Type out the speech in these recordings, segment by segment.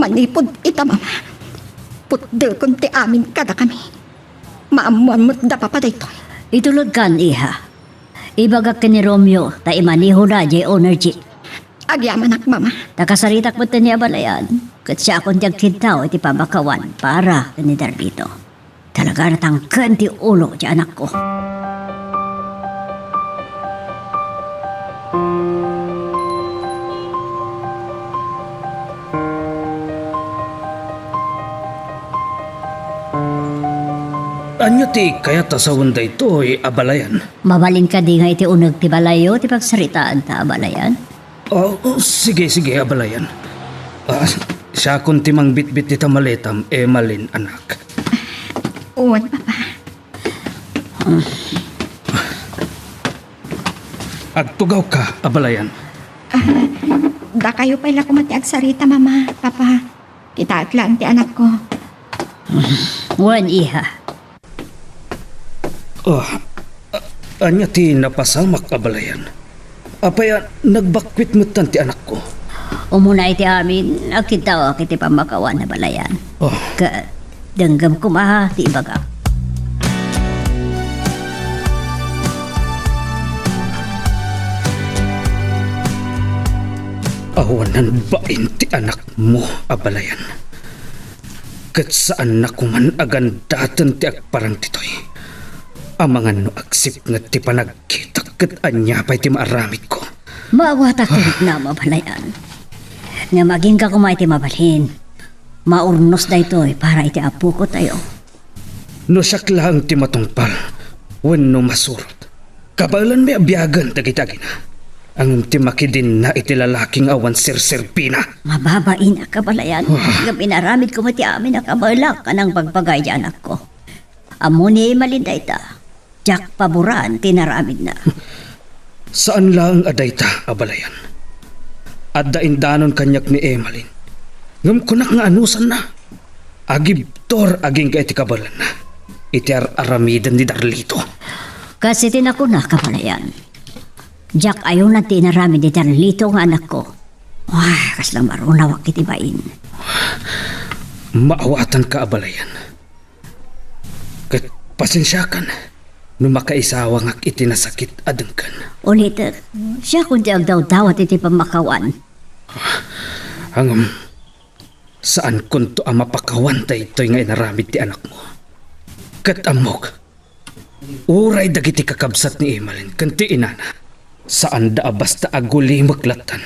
Manipod ita, mama. Putdel kun ti amin kada kami. Maamuan mo't da pa dito. Itulod kan, iha. Ibagak ka ni Romeo, ta imaniho na jay owner jeep. Agyaman ak, mama. Takasaritak mo niya balayan. Kat siya akong tiyag kintaw iti pamakawan para ni Darlito. Talaga natang kanti ulo di anak ko. Anyo ti kaya tasawon da ito ay abalayan. Mabalin ka di nga iti unag ti balayo, ti pagsaritaan ta balayan. Oh, sige, abalayan. Siya kung timang bitbit ita maletam, Malin, anak. Uwan, papa. Agtugaw ka, abalayan. Da kayo pala kumati agsarita, mama. Papa, kita at lang ti anak ko. Wan, iha. Anya ti napasamak, abalayan. Apaya nagbakwit mo tan ti anak ko. Umuna iti amin, akitaw iti pamakawan na balayan. Ka, danggam kumaha ti ibaga. Awanan bain ti anak mo, abalayan. Kat saan na kuman agandatan ti agparang titoy. Amangan no agsip nga ti panagkita kat anya pa'y ti maaramid ko. Maawatak na mabalayan. Nga maging ka kumay ti mabalhin. Maurnos na ito para iti apo ko tayo. No siyak lang ti matungpal, wenno masurot. Kabalan may abiyagan dagitagin. Ang ti makidin na iti lalaking awan sir-serpina. Mababain ka balayan. Nga pinaramid ko mati amin na kabalak ka ng pagpagay di anak ko. Amo ni malinda ita. Jack paboran tinaramid na. Saan lang adayta, abalayan? Adda indanon kanyak ni Emalin. Ngam kunak nga anusan na. Agibtor aging ka iti kabalan na. Iti aramidan ni Darlito. Kasi tinako na kabalayan. Jack ayaw na tinaramid ni Darlito nga anak ko. Wah, kaslang marunawak kitibain. Maawatan ka, abalayan. Kat pasensyakan. No makaisawa ngak iti nasakit adengkan. Ulit, siya kundi agdaw-dawat iti pamakawan. Hangam, saan kunto ang mapakawan tayo ito'y nga inaramid ti anak mo? Kat amok, uray dagiti kakabsat ni Emalin, kanti inana. Saan da basta aguli maklatan,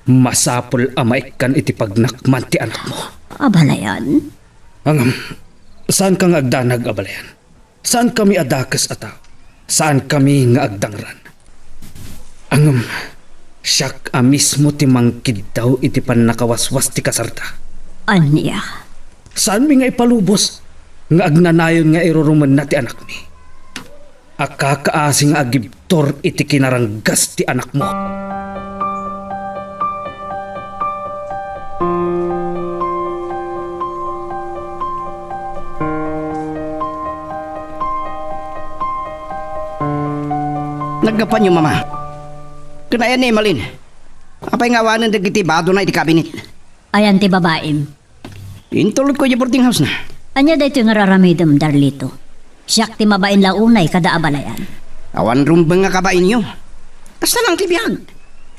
masapol amaikan iti pagnakman ti anak mo. Abalayan? Hangam, saan kang agdanag, abalayan? Saan kami adakas ataw? Saan kami nga agdangran? Angam, siyak mismo ti mangkid daw iti panakawaswas ti kasarta. Anya? Saan mi nga ipalubos? Nga agnanayon nga iruruman na ti anak mi. Akakaasing agibtor iti kinaranggas ti anak mo. Naggapan yung mama. Kanayan ni Emalin. Apay nga wanan dagitibado na iti kabinet. Ayan ti babaim. Intulod ko yung boarding house na. Anya dito nga raramidam, Darlito. Siyak ti mabain launay kada abalayan. Awan rumbang nga kabain nyo. Basta lang tibiyag.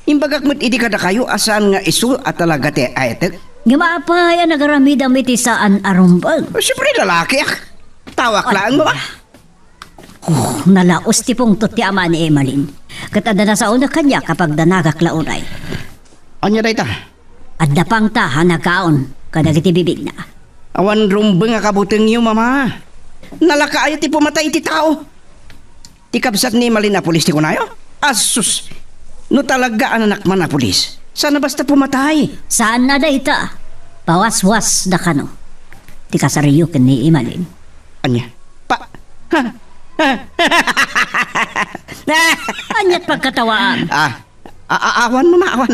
Imbagak mo't idi kada kayo asan nga isu at talaga ti aetek. Nga maapay nagaramidam iti saan arumbang. Siyempre lalaki Tawak lang mo ba? Nalaos ti pong ti ama ni Emalin. Katada na sa una kanya kapag danagak launay. Anya day ta? At napang taha nagkaon kadagiti bibig na. Awan rumbang nga kabuteng nyo mama. Nalakaayo ti pumatay ti tao. Ti kabsat ni Emalin na pulis ti kunayo? Asus! No talaga anak man na pulis. Sana basta pumatay. Saan na dayta? Pawas-was na kano. Ti kasariyo ken ni Emalin. Anya? Anyat pagkatawaan. Awan mo na, awan.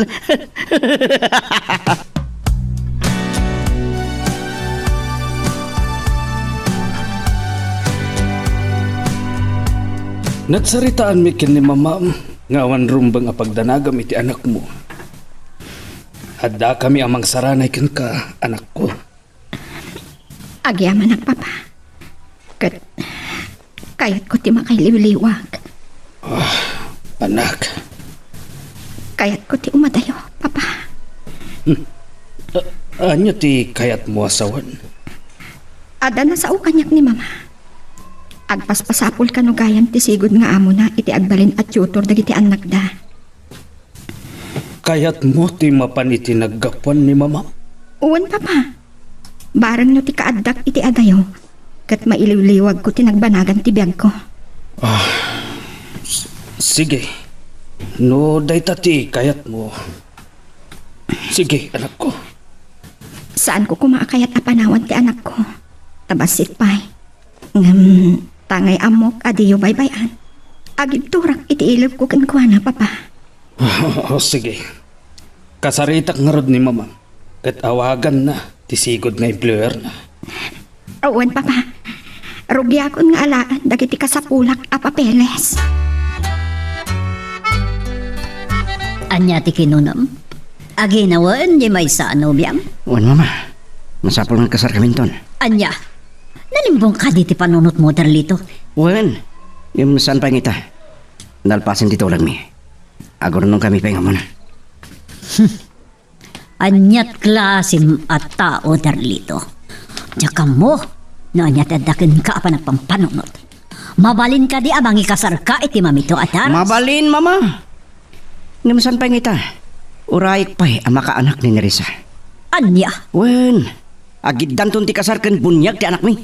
Natsaritaan mi kin ni mama nga awan rumbang apagdanagam iti anak mo. Hada kami amang saranay ken ka, anak ko. Agyaman ang papa. Kat, kayat ko ti makailiwliwag. Anak, Kayat ko ti umadayo, papa. anyo ti kayat mo asawan? Ada na sa ukanyak ni mama. Agpaspasapol ka no gayan ti sigod nga amo na iti agbalin at tutor dagiti anak da. Kayat mo ti mapan iti naggapuan ni mama? Uwan, papa. Barang no ti kaaddak iti adayo. Kat mailiwliwag ko ti nagbanagan ti biyag ko. Sige. No, dayta ti kayat mo. Sige, anak ko. Saan ko kumakayat apanawan ti anak ko? Tabasit pa'y. Tangay amok adiyo baybayan. Agib turak iti ilog ko kankwana, papa. Sige. Kasaritak nga rod ni mama. Kat awagan na, tisigod nga employer na. Uwan, papa. Rugyakon nga alaan dagiti kasapulak a papeles. Anya ti kinunam? Aginawan di may sa anobiyam? Uwan, mama. Masapol nga kasar kami ton. Anya? Nalimbong ka di ti panunot mo, Darlito. Uwan, yung saan pa ngita? Nalpasin dito lang mi. Agor nung kami pa nga muna. Anyat klasim at tao, Darlito. Tsaka mo, na anyat adakin ka pa nagpampanunot. Mabalin ka di abang ikasar ka iti mamito ataras. Mabalin, mama. Yung saan pa ngita? Urayik pa'y ang makaanak ni Nerissa. Anya? Uwan, agiddan ton ti kasar ken bunyag ti anak mi.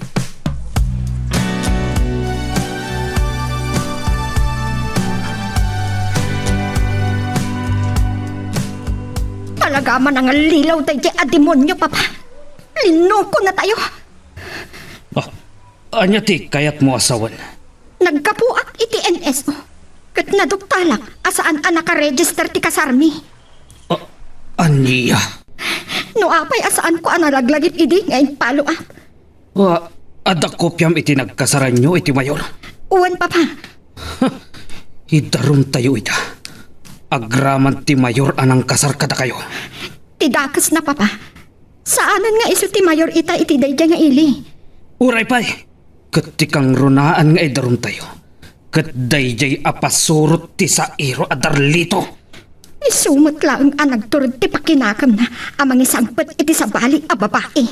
Talaga man ang lilaw tayo di ademonyo, papa. Linoko na tayo. Anya ti kayat mo asawan? Nagkapuak iti NSO. Kat naduktalak asaan naka-register ti kasarmi. Anya? No apay asaan ko nalaglagit idi ngayon follow up. Ada kopyam iti nagkasaran nyo iti mayor. Uwan, papa. Hidarum tayo ita. Agraman ti mayor anang kasar kada kayo. Tidakas na, papa. Saanan nga iso ti mayor ita iti dayja nga ili. Uray pa'y. Ketikang runaan nga idarum tayo. Ket dayjay apasurot ti sa iro a Darlito. Isumot lang ang nagturod ti pakinakam na amang isangpet iti sa bali a babae.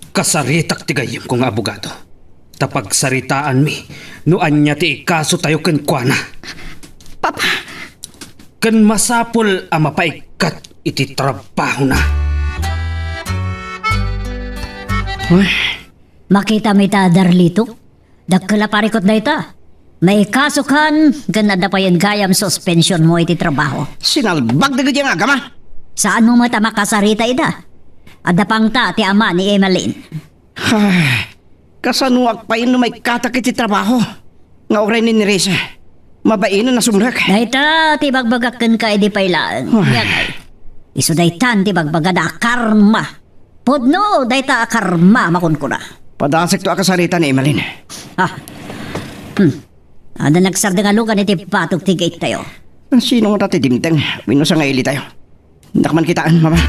Kasaritak ti gayem kong abogado. Tapagsaritaan mi, no anya ti ikaso tayo ken kuana. Papa, Ken masapol a mapaikat iti trabaho na. Makita mi ta, Darlito? Dagkala parikot na ita. May kaso kan, ganada pa yan gayam suspension mo iti trabaho. Sinalbag na gadya nga, gama. Saan mo mata makasarita ida? Ada pang ta ti ama ni Emeline. Kasanuak pa yun na may katak iti trabaho. Nga oray ni Nerissa. Mabaino na sumrak. Dayta, ti bagbagakan ka edi pailaan. Yagay. Iso daytan ti bagbagada karma. Podno, dayta karma makunkuna. Padasek to akasarita ni Emeline. Ada nagsarda nga lugan iti patok ti gate tayo. Sino nga tati dimteng? Winusa nga ili tayo. Nakman kitaan, mama.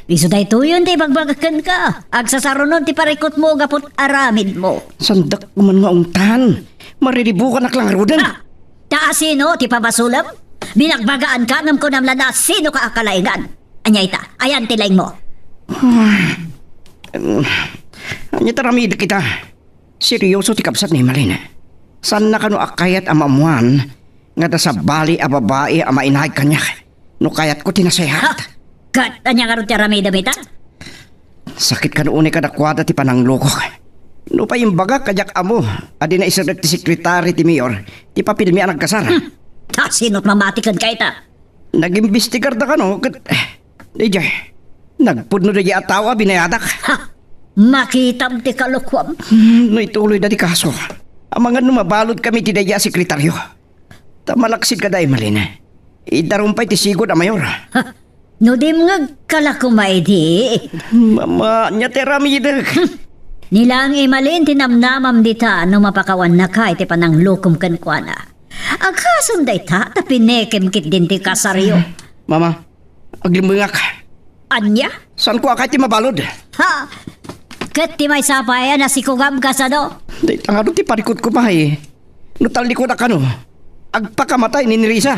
Iso dayto yun ti bagbagakan ka. Agsasarunon ti parikot mo gapot aramid mo. Sandak kuman nga ungtan. Mariribukan aklang rudan. Taasino ti pabasulam? Binagbagaan ka ngam ko namla na sino ka akalaingan. Anyay ta, ayan tilaing mo. Anya taramid kita. Seryoso ti kapsat ni Malina. San na kano akayat amamuan nga da sa bali a babae a mainahay kanya. No kayat ko tinasayahat. Kat, anya nga rin ti ramay damit ha? Sakit ka noon ka dakwada ti panangloko. No pa yung baga kajak amo. Adi na isa ti sekretary ti mayor. Ti papilmi ang nagkasar. Tasinot mamatikan ka ita. Nag-imbestigar da ka no. Dijay. Nagpudno da di atawa binayadak. Ha! Makitam ti kalukwam. No ituloy da di kaso. Ang mga numabalod kami ti daya sekretaryo. Tamalaksid ka dahi Malina. Idarumpay ti sigod a mayor. No di mga kalakumay di. Mama, nya teramidag. Nilang imalin tinamnamam dita no mapakawan na ka iti panang lukum kan kwa na. Agkas Kasunday ta, tapinekim kit din ti kasaryo. Mama, aglimbungak. Anya? Saan ko akay ti mabalod? Ha? Kat ti may sapaya na sikugam ka sa do. Di tangado ti parikot ko pa eh. Nutal ko na kano. Agpakamatay ni Risa.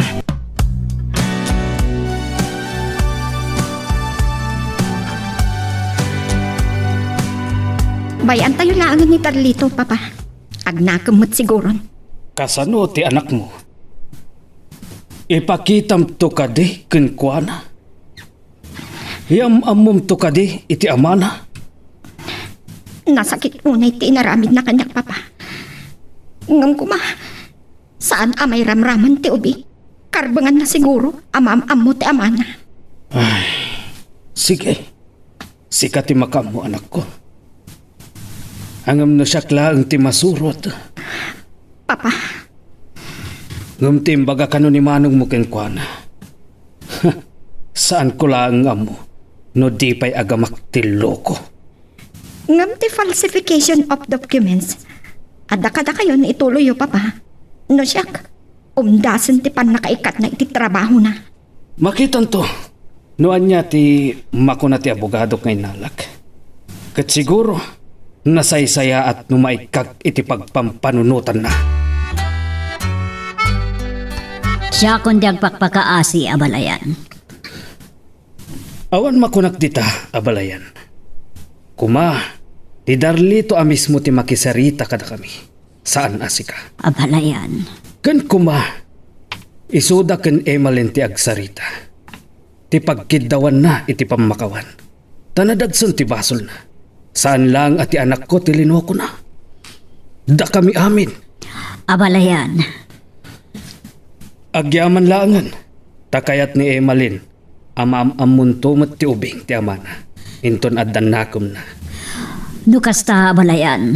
Bayan tayo lang ni Darlito, Papa. Agnakamot siguron. Kasano ti anak mo? Ipakitam to ka di kenkwana. Yam amom to ka di iti amana. Nasakit unay ti inaramid na kanyak, Papa. Ngam ko ma, saan amay ramraman ti ubi? Karbangan na siguro, amam-am mo ti amana. Sige. Sikat ti makam mo anak ko. Angam na siya klaang ti masurot. Papa, Ngam ti imbaga kano ni manong mo kenkwana. Saan ko lang amo no di pa'y agamak ti loko. ngam ti falsification of documents. Adda-kada kayo na ituloy yo, Papa. No siyak, umdasan ti pan nakaikat na iti trabaho na. Makitan to. Noan niya ti mako na ti abogado ngay nalak. Kat siguro, nasaysaya at numaikag iti pagpampanunutan na. Siya kundi agpakpakaasi abalayan. Awan makunak dita, abalayan. Kuma, ti Darlito mismo ti makisarita kada kami. Saan asika? Abalayan. Ken kuma, isuda ken Emalin ti agsarita. Ti pagkidawan na iti pamakawan. Tanadagson ti basol na. Saan lang at ti anak ko ti linuko na. Da kami amin. Abalayan. Agyaman langan. Takayat ni Emalin. Amam-amun tumot ti ubing ti amana. Inton addan nakom na. Nukasta abalayan.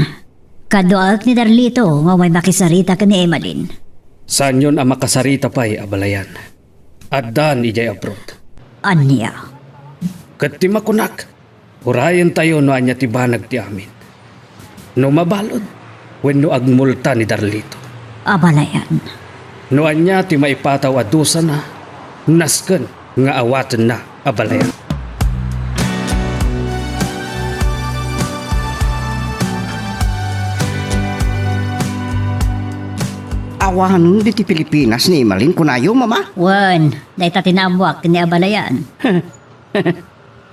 Kaduak ni Darlito nga may makisarita ka ni Emalin. Saan yun ang makasarita pa'y abalayan? Addan ijay abroad. Anya. Kat ti makunak. Urayan tayo no anya ti banag ti amin. No mabalod. Wenno agmulta ni Darlito. Abalayan. No anya ti maipataw adusa na. Nasken nga awatan na abalayan. Awahan di ti Pilipinas ni Emalin kunayo, Mama. Wan, dahi ta tinamwak ni abalayan.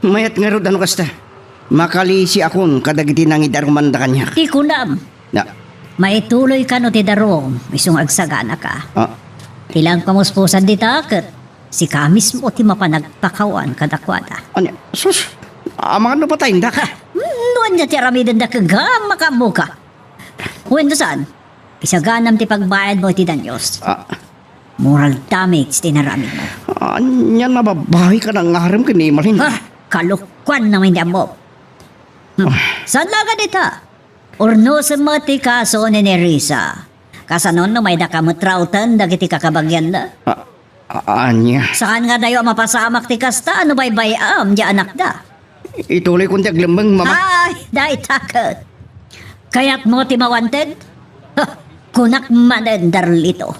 Mayat nga rod ano kasta. Makalisi akon kadagiti nang idarumanda kanya. Ti kunam. Na, Maituloy ka no ti darong. Isong agsagana ka. ah, Tilang pamuspusan di takot. Si kamis mo ti mapanagpakawan kadakwada. ano, sus, mga ano pa tayo, da ka? Noon niya ti aramidan da kagam makamuka. Wendo saan? Isaganam ti pagbayad mo ti danyos. Ah, Moral damage ti naramid mo. Yan mababahay ka ng ngaram ka ni Emalin. Ha? Kalukwan naman niya mo. Saan laga dita? Urnusan mo ti kaso ni Nerissa. Kasanon no may nakamutrautan dagiti kakabagyan na. Anya, Saan nga dayo mapasamak ti kasta? Ano bay bayam di anak da? ituloy kong tiaglambang, Mama. Ay, dahi takot. Kaya't mo ti mawanted? Ha, kunak manen Darlito.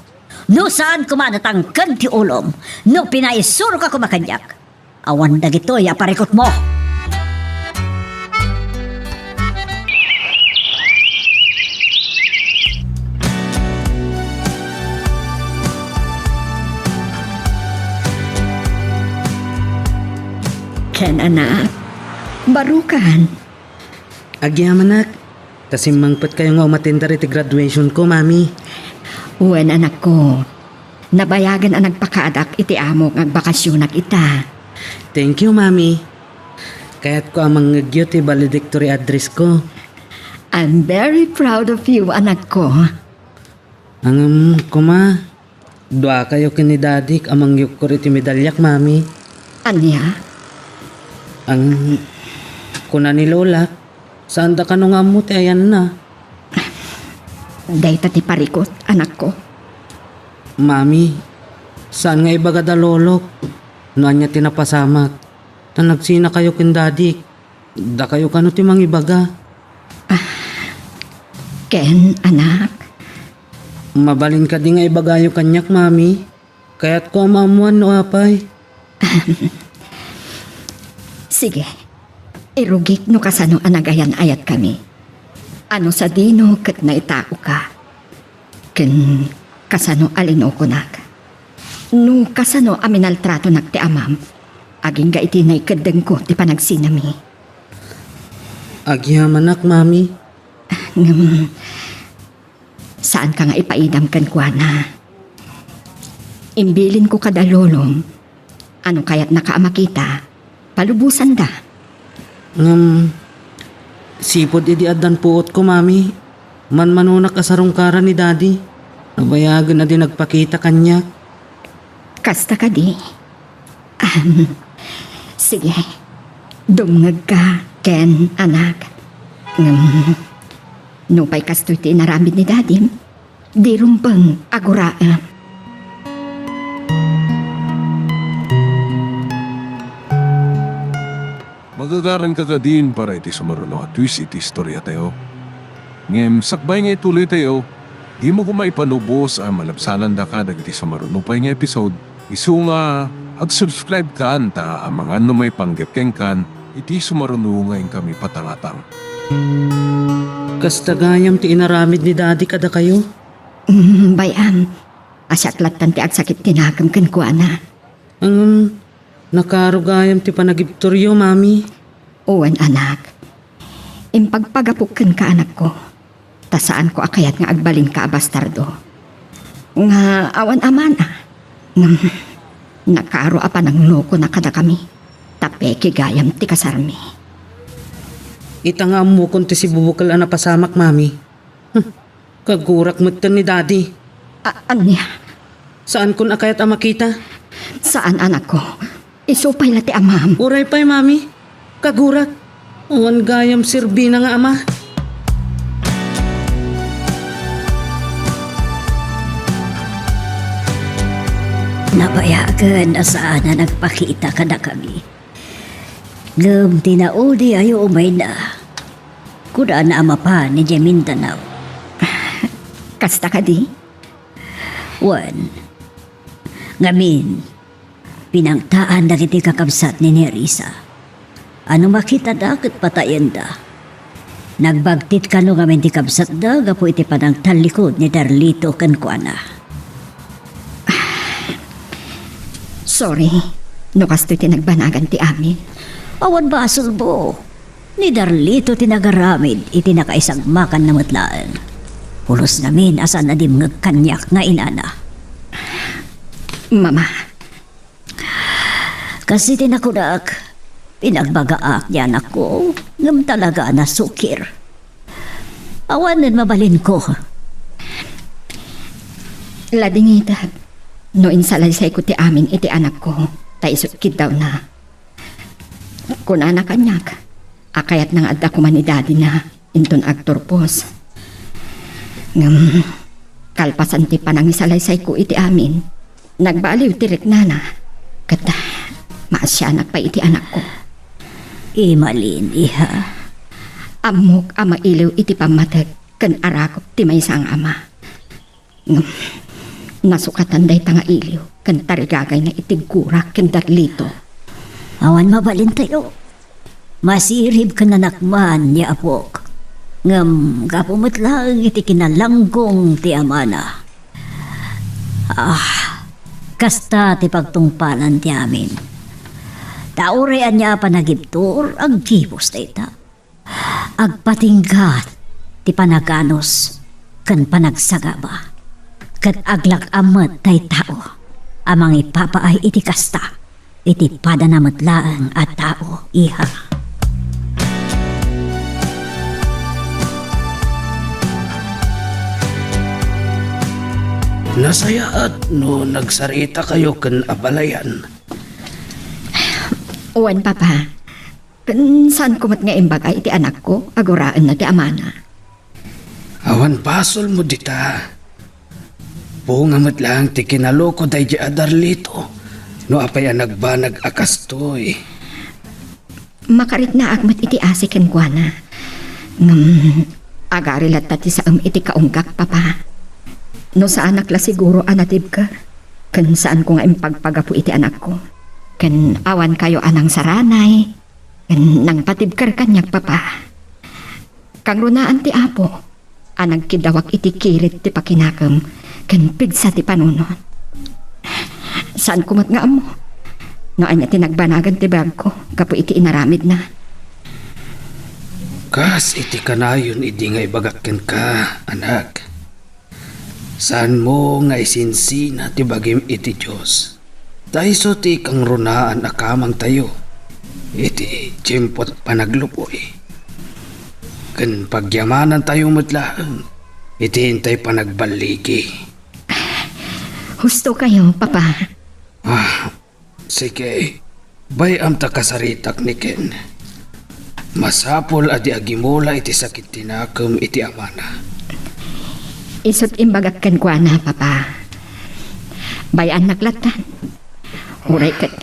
No saan kumanatangkan ti ulom? No pinaisuro ka kumakanyak? Awan dagito ya parikot mo. Ken anak, barukan. Agyaman nak. Tasimangpat kayo nga umatindar iti graduation ko, mami. Uwan anak ko, nabayagan ang nagpakaadak iti amo ng bakasyon ita. Thank you, mami. Kaya't ko amang nagyo ti valedictory address ko. I'm very proud of you, anak ko. Ang kuma, dua kayo kini dadik amang yuk ko iti medalyak, mami. Anya, Ang kuna ni Lola, saan da ka nung amo ti ayan na. day ti parikot, anak ko. Mami, saan nga ibaga da lolok? Noan niya tinapasamak. Ta nagsina kayo kin dadik. Da kayo kano ti mang ibaga. Ken, anak, Mabalin ka di nga ibagayo kanyak, mami. Kaya't ko amamuan no apay. Sige, irugik no kasano anagayan ayat kami. Ano sa dino kat na itao ka. Ken kasano alino ko nak. No kasano aminal trato nak ti amam. Aging ga itinay kadeng ko ti panagsinami. Agyamanak, mami. Saan ka nga ipaidam kan kuana? Imbilin ko kada lolom. Ano kaya't nakaamakita? Palubusan da. Sipod idiadan puot ko, mami. Manmanunak kasarungkaran ni daddy. Nabayagan na din nagpakita kanya. Kasta ka di. Sige. Dumngag ka, Ken, anak. Nupay kasto'y tinaramid ni dadim. Di rumpang aguraan. Magagaran ka ka din para iti sumaruno at twist iti istorya tayo. Ngem, sakbay nga ituloy tayo. Di mo kumaipanubos ang malabsanan da ka dagiti sumaruno pa nga episode. Isu nga, ag-subscribe ka anta ang mga ano may panggapkeng kan, iti sumaruno ngayon kami patangatang. Kastagayam ti inaramid ni daddy kada kayo. Bayam. Asyaklat tanti ag sakit tinagam kan kuana. Nakarugayam ti panagipturyo, mami. Uwan anak. Impagpagapukan ka anak ko. Tasaan ko akayat nga agbalin ka abastardo. Nga awan amana. Nakaro apa ng loko na kada kami. Tapeke gayam ti kasarmi. Itangam mo kung ti si bubukal na pasamak, mami. Kagurak mutan ni daddy. Anya? Saan kun akayat ang makita? Saan anak ko? Isupay lati amam. Uray pa'y, mami. Kagurak. Uwan gayam sirbi na nga ama. Napayagan na saan na nagpakita ka na kami. Ngam tinaudi ayo umay na. Kuda na ama pa ni Mindanao. Kasta ka di? Wan. Ngamin, pinangtaan na kiti kakabsat ni Nerissa. Ano makita dagat patayan da? Nagbagtit ka no ngamin ti kabsat da, gapo iti panang talikod ni Darlito kan kuana. Sorry. No kasto'y tinagbanagan ti amin. Awan basol bo. Ni Darlito tinagaramid iti nakaisang makan na matlaan. Pulos namin asan na dimngag kanyak nga inana. Mama. Kasi tinakudak, pinagbagaak niya anak ko, ngam talaga na sukir. Awanan mabalin ko. Ladingitag. No insalaysay ko ti amin iti anak ko. Taisukid daw na. Kung anak kanyak, akayat nang adda ko man ni daddy na inton agturpos. Kalpasan ti panang isalaysay ko iti amin. Nagbaliw ti reknana. Kata, maasyanak pa iti anak ko. Imalin, iha. Amok ama iliw iti pamatag kan arakop ti maysang ama. Nasukatan day tanga iliw kan tarigagay na itiggurak kan Darlito. Awan mabalin tayo. Masirib ka na nakman ni Apok. Ngam kapumot lang iti kinalanggong ti amana. Kasta ti pagtungpalan ti amin. Taurean niya panagibtur ang gibos ta ita. Agpatinggat ti panaganos kan panagsagaba. Kat aglak amat tay tao. Amang ipapaay iti kasta. Iti padanamatlaang at tao, iha. Nasayaat no nagsarita kayo kan abalayan. Uwan papa. Saan kumat nga imbagay iti anak ko? Aguraan na ti amana. Awan pasol mo dita. Pungamot lang ti kinaloko day di Darlito. No apay ang nagbanag akastoy. Makarit na agmat iti asiken kwa na. Agarilat tati sa iti kaunggak papa. No sa anak la siguro anatib ka. Kan saan ko nga impagpagapu iti anak ko. Kan awan kayo anang saranay. Kan nang patibkar kanyak papa. Kang runaan ti apo. Anang kidawak iti kirit ti pakinakam. Kan pigsa ti panunon. Saan kumat nga amo? No anya tinagbanagan ti bag ko. Kapo iti inaramid na. Kas iti kanayon idi nga ibagakken ka, anak. Saan mo nga isinsina ti bagim iti Diyos? Dahil ti kang runaan akamang tayo. Iti tiempot panaglupoy. Kan pagyamanan tayo matlaan. Iti hintay panagbaligi. Husto kayo, papa. Sige. Bayam ta kasaritak ni Ken. Masapol adi agimola iti sakit tinakam iti amana. Isot imbagakkan ko na, papa. Bayan naklatan. Uray kat,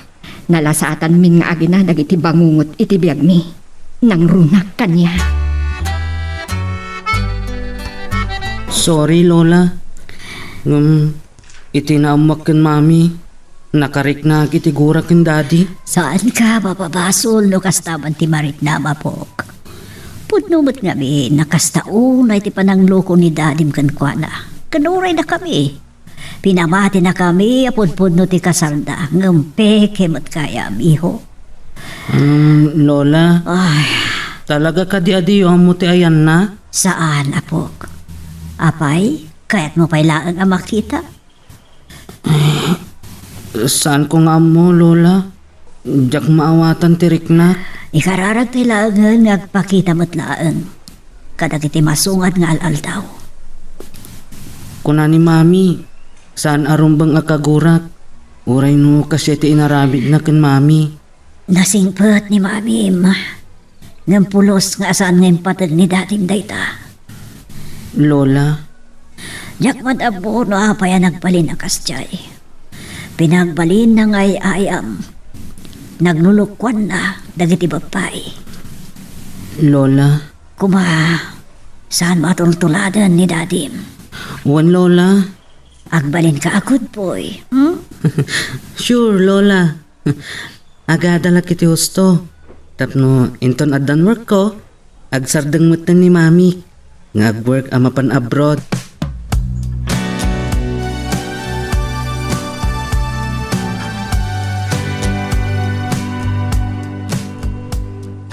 nalasatan min nga agina dagiti bangungot iti biyag mi. Nang runak kanya. Sorry, Lola. Itinaamak ken mami. Nakarik na kiti gura ken daddy. Saan ka mapabasol no kastaman ti marit na mapok? Pudnumot nga mi, nakastaunay ti panangloko ni dadim kan kwa na. Kanuray na kami. Pinamati na kami, apudpud no ti kasalda. Ngampe kemot kaya, miho. Lola, Ay, talaga ka di adiyo mo ti ayan na? saan, apok? Apay, kaya't mo pailaan ang makita? Saan ko nga mo, Lola? Diyak maawatan tirik na. Ikararag tilangan nagpakita mo't laan. Kadag iti masungat nga alaldaw. Kuna ni mami, saan arumbang akagurak? Uray no kasi ti inarabid na ken mami. Nasingpet ni mami ima. Ngam pulos nga saan ngayon patag ni dating dayta. Lola, Yak madabo no apay nagbalin ang kastyay. Pinagbalin na ngay ayam. Nagnulukwan na dagiti babae. Lola, Kuma, saan matultuladan ni dadim? wan Lola. Agbalin ka akod boy. Sure, Lola. Agadala kiti husto. Tapno, inton adan work ko, agsardang mutan ni mami. Nga agwork amapan abroad.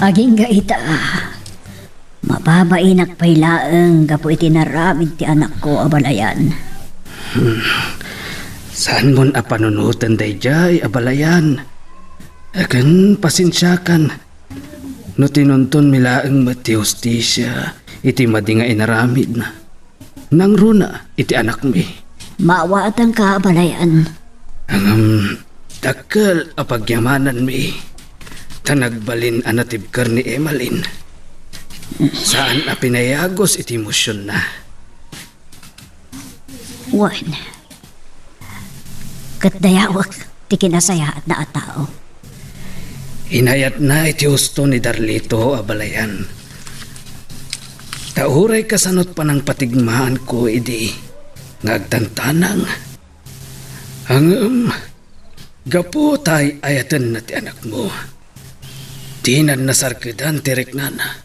Aging gaita. Mababainak pailaeng gapo iti naramid ti anak ko abalayan. Saan mon apanunutan dayjay abalayan? Akan pasensyakan. No tinunton milaeng mati hustisya iti madi nga inaramid na. Nang runa iti anak mi. Mawatan ka abalayan. Ang dakkel apagyamanan mi. Tanagbalin anatibkar ni Emalin. Saan a pinayagos iti emosyon na. Wan. Katdayawak ti kinasayaat na atao. Inayat na iti husto ni Darlito abalayan. Tauray kasanot pa ng patigmaan ko idi ngagtantanang. Ang gapo tay ayatan na ti anak mo. Tinan na sarkidan tirik nana.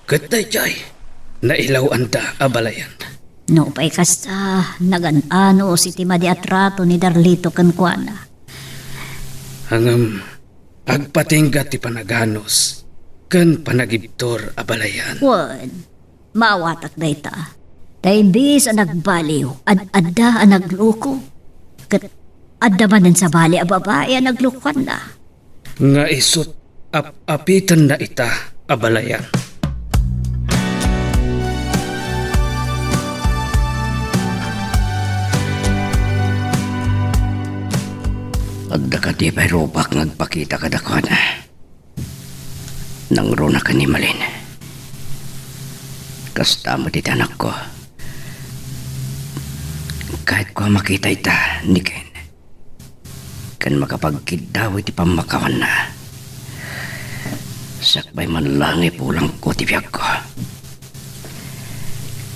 Katay jay na ilaw anda abalayan. No pa'y kasta naganano si timadi atrato ni Darlito kankwana. Ang agpatingga ti panaganos kan panagibtor abalayan. Wan. Mawatak dayta. Taimbis ang nagbaliw adda ang nagloko. Kat adda manan sa bali a babae ang naglukan na. Nga isot apitan na ita abalayan. Agda ka di pa'y robak nagpakita ka dako na. Nang runa ka ni Malin. Kasta mo dit anak ko. Kahit ko makita ita ni Ken. Kan makapagkidaw iti pamakawan na. Sakbay man lang ipulang ko ti biyag ko.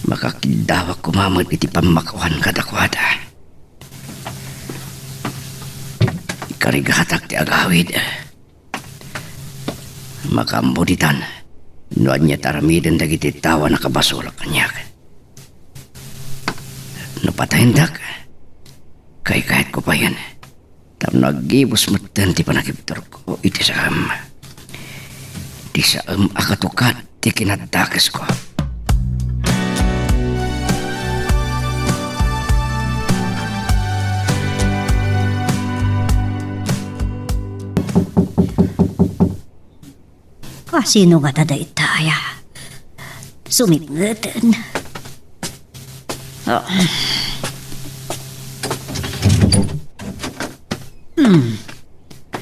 Makakidawak kumamad iti pamakawan kadakwada. Ikarigatak ti agawid. Makambuditan. Noan niya taramiden dagiti tawa nakabasulak kanyak. No patahindak. Kay kahit ko pa yan. Tam nagibos matan ti panakiptor ko iti saam. Di saam akatukat ti kinatakas ko. Kasino nga tadaytaya? Sumipngatan. Oh.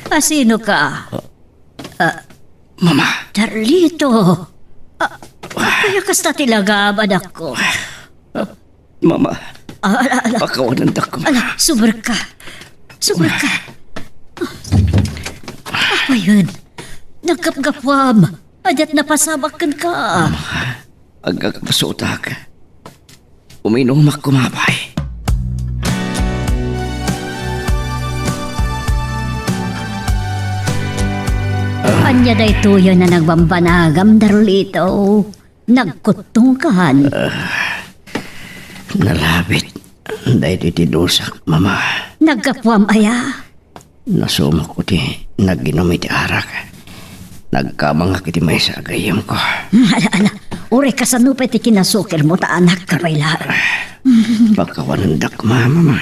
Kasino ka? Mama, Darlito. Kaya kasta tilagabad ako. mama, Ala, pakawanan da ko. ala, subar ka. Subar ka. Apa yun? Nagkapgapwam. Adat napasabakan ka. Agagpasutak. Uminumak kumabay. Anya day tuyo na nagbambanagam, Darlito. Nagkutungkahan. Nalabit. Dahil titidusak, mama. Nagkapwam aya. Nasumok ko ti naginom iti arak. Nagkamangak iti may sa agayam ko. Ala, uri ka sa nupay ti kinasukir mo ta anak ka pala. Pakawanan da ko, mama.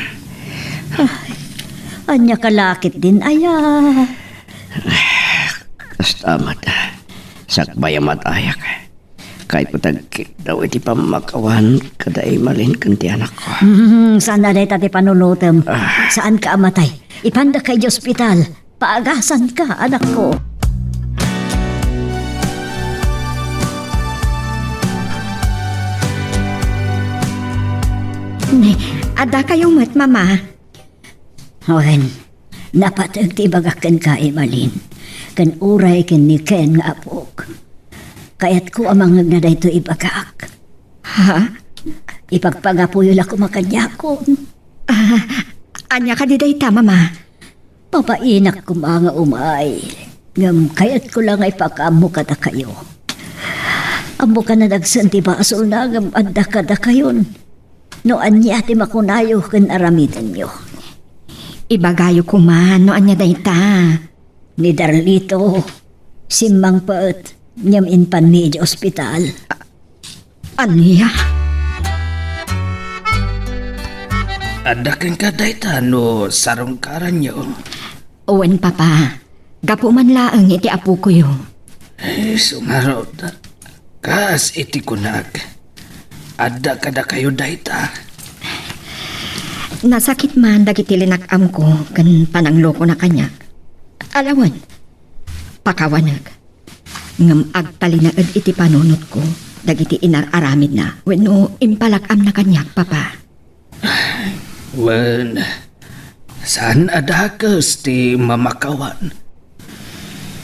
Anya kalakit din aya. Kastamat. Sakbayamat ayak. Kahit patagkit daw iti pamakawan kaday malin kanti anak ko. Saan na day tati panunutem? Saan ka amatay? Ipanda kay ospital. Paagasan ka, anak ko. Ada kayong mat, mama. Owen, napatag ti bagakan ka, Emalin. Kan uray ken ni Ken nga apok. Kayat ko amang na dayto ibagak. Ha? Ipagpagapuyo la ko makanyakon. Anya ka di dayta, mama. Papainak ko mga umay. Ngam kayat ko lang ay pakamu kada kayo. Amo ka na nagsanti basol na ngam adda kada kayon. No anya ti makunayo ken aramitan nyo. Ibagayo ko man, no anya dayta. Ni Darlito, simmang paet, nyam inpan mi di ospital. Anya? Ada kang kadayta no sarong karan nyo. Owen, papa. Gapo man laang iti apo ko yung. Sumaraw da. Kas iti kunag. Ada kada kayo dayta. Nasakit man dagiti linakam ko kan panangloko na kanya. Alawan, pakawanag. Ngam agtalinaad iti panunot ko dagiti inararamid na wenno impalakam na kanyak, papa. Wen, saan adakas ti mamakawan?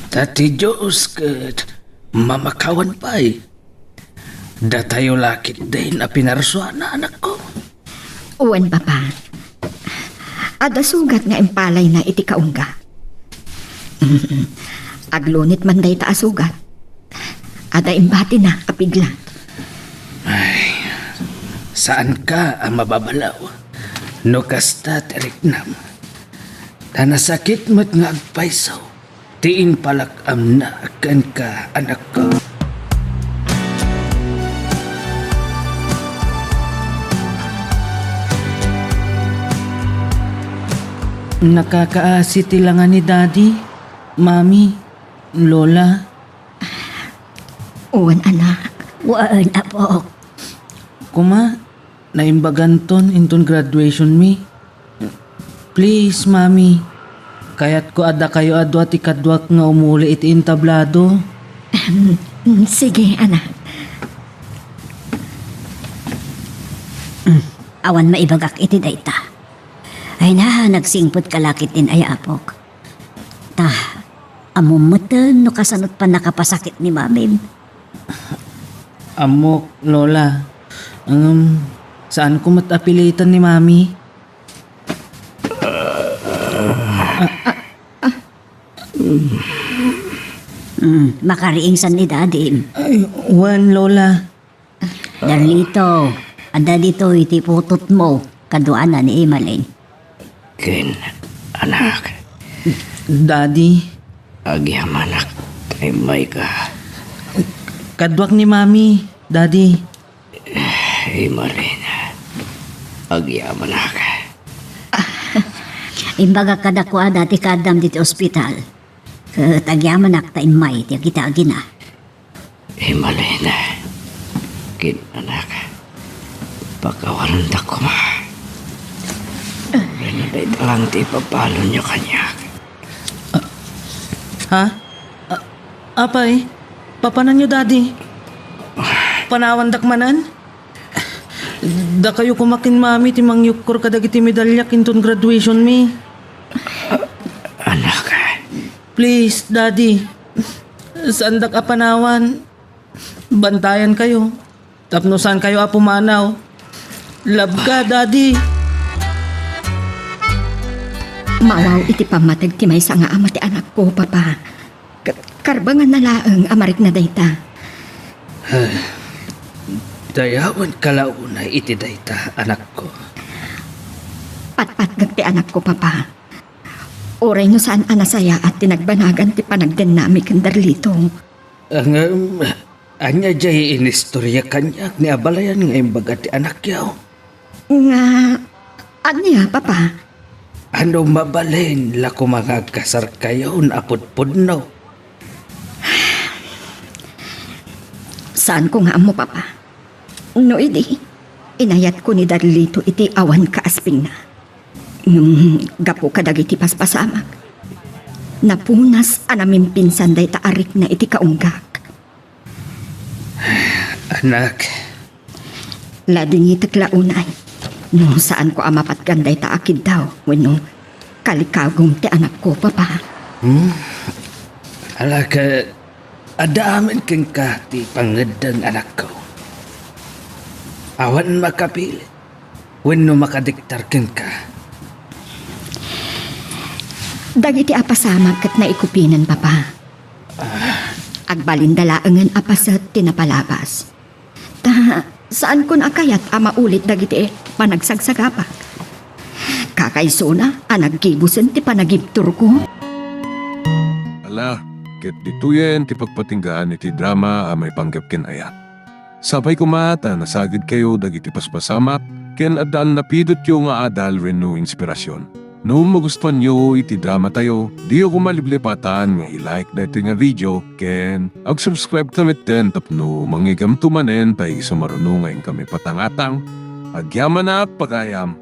Tati Diyos kat mamakawan pa'y. Datayo lakit din na pinarsuan na anak ko. Uwan, papa. Ada sugat nga impalay na iti kaungga. Aglunit man day ta asugat. Ada imbati na kapigla. Saan ka ang mababalaw? No kasta teriknam. Tanasakit mo't nga agpaisaw. Tiin palakam na kan ka anak ko. Nakakaasi tilangan ni Daddy, Mami, Lola. Uwan, anak. Waan apok. Kuma, naimbaganton inton graduation mi. Please, Mami. Kayat ko ada kayo adwa ti kadwak nga umuli iti intablado. Sige, anak. Awan maibagak iti dayta. Ay na, nagsingpot kalakit din ay apok. Amumutan no kasanot pa nakapasakit ni mamim. Amok, Lola. Saan ko matapilitan ni Mami? Makariingsan ni Daddy. Ay, Juan, Lola. Darlito, ada dito iti putot mo, kaduana ni Emalin. Ken, anak, Daddy. agyam anak, ay may ka. Kadwak ni Mami, Daddy. Imalin, agyam anak. Imbaga kadakwa dati kadam diti ospital. Katagyaman aktain may ti kita agina. Imalin, kin anak, pagkawalan da ko ma. Pinaday lang ti papalo nyo kanya. Ha? Apay, papanan nyo, Daddy. Panawan dakmanan? Da kayo kumakin, Mami, timang yukor kadagiti medalya kinton graduation mi. Anak, Please, Daddy. Saan dak apanawan? Bantayan kayo. Tapno saan kayo apumanaw? Love ka, Daddy. Mawaw iti pamatag ti maysa nga ama ti anak ko, papa. Karbangan na laeng amarik na dayta. Dayawan kalauna iti dayta, anak ko. Patpatgag ti anak ko, papa. Oray no saan anasaya at tinagbanagan ti panagden nami kan Darlito. Anya jay inistorya kanyak ni abalayan nga imbaga ti anak yaw. Nga, ano ya, papa? Ano mabalin la ko mga kasar kayo na apod-podnaw. Saan ko nga mo, papa? No, idi. Inayat ko ni Darlito iti awan kaasping na. Nung gapo kadag iti paspasamak. Napunas anamin pinsan day taarik na iti kaunggak. Anak, Lading iti klaunay. No, saan ko amapat ganday taakid daw. Wenno, kalikagong ti anak ko, papa. alaka, adaaman kang ka ti pangadang anak ko. Awan makapili, wenno makadiktar kang ka. Dagiti apasamag kat naikupinan, papa. Agbalindalaangan apasat tinapalabas. Saan ko nakayat maulit dagiti panagsagsagapak. Kakaiso na, anaggibusan ti panagibtur ko. Ala, ket dituyen ti pagpatinggaan iti drama may panggap ken ayat. Sabay kumata nasagid kayo dagiti paspasamak ken adaan napidot yung nga adal renno inspirasyon. No magustuhan nyo iti drama tayo, di ako maliblipatan nga i-like na ito nga video ken ag-subscribe tamit din tapno mangigam tumanen tayo sumarunungan kami patangatang agyaman na pagayam.